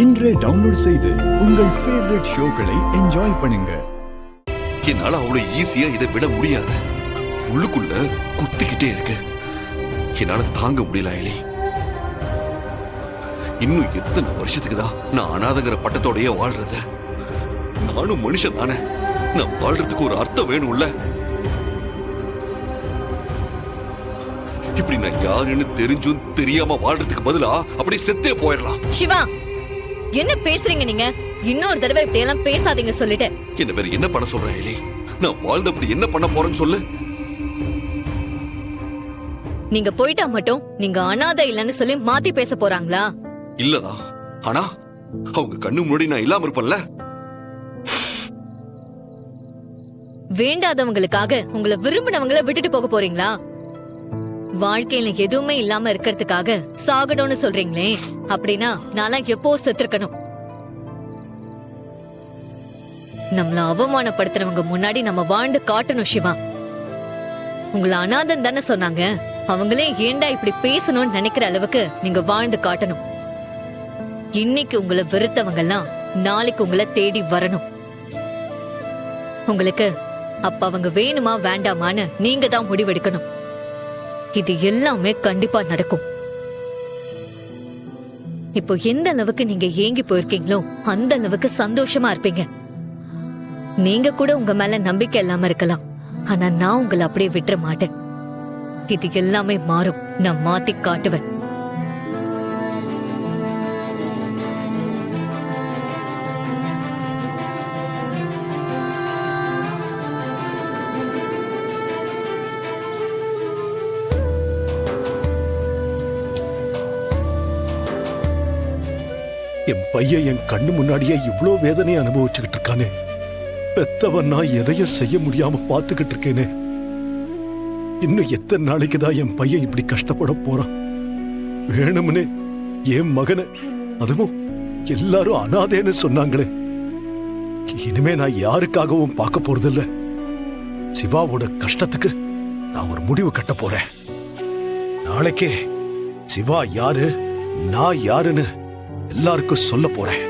இன்றே டவுன்லோட் செய்து உங்கள் ஃபேவரட் ஷோக்களை என்ஜாய் பண்ணுங்க. என்னால அவ்வளவு ஈஸியா இதை விட முடியாது. உள்ளுக்குள்ள குத்திக்கிட்டே இருக்கு. என்னால தாங்க முடியல அயலி. இன்னும் எத்தனை வருஷத்துக்கு தான் நான் அனாதங்கிற பட்டத்தோடய வாழ்றது? நானும் மனுஷன் தானே. நான் வாழ்றதுக்கு ஒரு அர்த்தம் வேணும்ல. இப்படி நான் யாருன்னு தெரிஞ்சும் தெரியாம வாழ்றதுக்கு பதிலா அப்படி செத்தே போயிடலாம். சிவா, என்ன பேசுறீங்க நீங்க? இன்னொரு தடவை இப்படி எல்லாம் பேசாதீங்க சொல்லிட்டேன். என்ன வேற என்ன பண்ண சொல்ற அயலி? நான் வாழ்ந்து அப்படி என்ன பண்ண போறேன்னு சொல்லு. நீங்க போயிட்டா மட்டும் நீங்க அனாதை இல்லைன்னு சொல்லி மாத்தி பேச போறாங்களா? இல்லதா, ஆனா அவங்க கண்ணு முன்னாடி நான் இல்லாம இருப்பேன்ல. வேண்டாதவங்களுக்காக உங்களை விரும்பினவங்களை விட்டுட்டு போக போறீங்களா? வாழ்க்கையில எதுவுமே இல்லாம இருக்கிறதுக்காக சாகணும்னு சொல்றீங்களே, அப்படின்னா நான் எப்போ செத்துருக்கணும். நம்மள அவமானப்படுத்துறவங்க முன்னாடி நம்ம வாழ்ந்து காட்டணும் சிவா. உங்களை அனாதன் தானே சொன்னாங்க. அவங்களே ஏண்டா இப்படி பேசணும்னு நினைக்கிற அளவுக்கு நீங்க வாழ்ந்து காட்டணும். இன்னைக்கு உங்களை வெறுத்தவங்க எல்லாம் நாளைக்கு உங்களை தேடி வரணும். உங்களுக்கு அப்ப அவங்க வேணுமா வேண்டாமான்னு நீங்க தான் முடிவெடுக்கணும். இது எல்லாமே கண்டிப்பா நடக்கும். இப்போ எந்த அளவுக்கு நீங்க ஏங்கி போயிருக்கீங்களோ அந்த அளவுக்கு சந்தோஷமா இருப்பீங்க. நீங்க கூட உங்க மேல நம்பிக்கை இல்லாம இருக்கலாம், ஆனா நான் உங்களை அப்படியே விட்டுற மாட்டேன். இது எல்லாமே மாறும். நான் மாத்தி காட்டுவேன். என் பையன் என் கண்ணு முன்னாடியே இவ்ளோ வேதனையை அனுபவிச்சுக்கிட்டு இருக்கானே. பெத்தவன் நான் எதையும் செய்ய முடியாம பாத்துக்கிட்டு இருக்கேனே. இன்னும் எத்தனை நாளைக்கு தான் என் பையன் இப்படி கஷ்டப்பட போறான்? வேணும்னே என் மகனை, அதுவும் எல்லாரும் அனாதேன்னு சொன்னாங்களே. இனிமே நான் யாருக்காகவும் பார்க்க போறதில்ல. சிவாவோட கஷ்டத்துக்கு நான் ஒரு முடிவு கட்ட போறேன். நாளைக்கே சிவா யாரு நான் யாருன்னு எல்லாருக்கும் சொல்ல போறேன்.